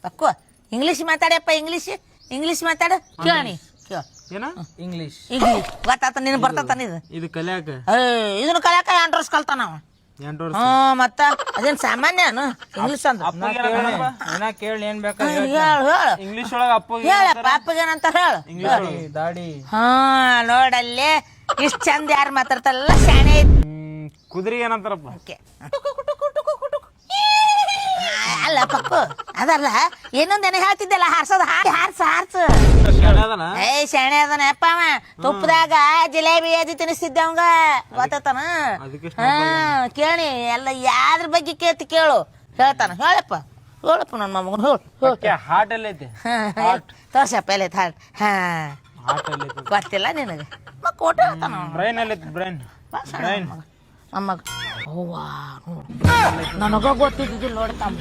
ಅಕ್ಕೋ English ಮಾತಾಡ್ಯಪ್ಪ English ಮಾತಾಡು ಕೇಳಿ ಕೇಳ ಏನ ಇಂಗ್ಲಿಷ್ ಗೊತ್ತಾತ ನಿನ್ ಬರ್ತಾನ ಇದು ಕಲ್ಯಾಕ ಇದನ್ನ ಕಲ್ಯಾಕ 2 ವರ್ಷ ಕಲ್ತಾನ ಅವ. ಮತ್ತ ಅದೇನ್ ಸಾಮಾನ್ಯನು ಇಂಗ್ಲೀಷ್ ಅಂದ್ರ ಕೇಳಿ ಏನ್ ಬೇಕ ಇಂಗ್ಲಿಷ್ ಒಳಗ ಅಪ್ಪ ಹೇಳಪ್ಪ ಅಪ್ಪಗೇನಂತ ಹೇಳು ದಾಡಿ ನೋಡಲ್ಲಿ ಇಷ್ಟ ಚಂದ ಯಾರು ಮಾತಾಡ್ತಾರಲ್ಲ ಶಾಣೆ ಕುದುರೆ ಏನಂತಾರಪ್ಪ ಅಲ್ಲ ಪಕ್ಕು ಅದಲ್ಲ ಏನೊಂದೇನ ಹೇಳ್ತಿದ್ದಲ್ಲ ಹಾರ್ಸೋದು ಹಾರ್ಸು ಏ ಶಾಣೆ ಅದನಪ್ಪ ಅವ ತುಪ್ಪದಾಗ ಜಿಲೇಬಿ ಅದಿ ತಿನ್ನಿಸ್ತಿದ್ದೆ ಅವಂಗ ಗೊತ್ತಾನ ಕೇಳಿ ಎಲ್ಲ ಯಾದ್ರ ಬಗ್ಗೆ ಕೇಳು ಹೇಳ್ತಾನ ಹೇಳಪ್ಪ ನನ್ನ ಮಗನ ಹಾರ್ಟ್ ಎಲ್ಲ ಐತಿ ತೋರ್ಸಪ್ಪ ಎಲ್ಲ ಹಾರ್ಟ್ ಗೊತ್ತಿಲ್ಲ ನಿನಗೆ ಕೋಟ ಹೇಳ್ತಾನ ಬ್ರೈನ್ ಎಲ್ಲ ಬ್ರೈನ್ ನಮ್ಮಗ ಅವ್ವಾ ನನಗ ಗೊತ್ತಿದ್ದಿಲ್ಲ ನೋಡ್ತಮ್ಮ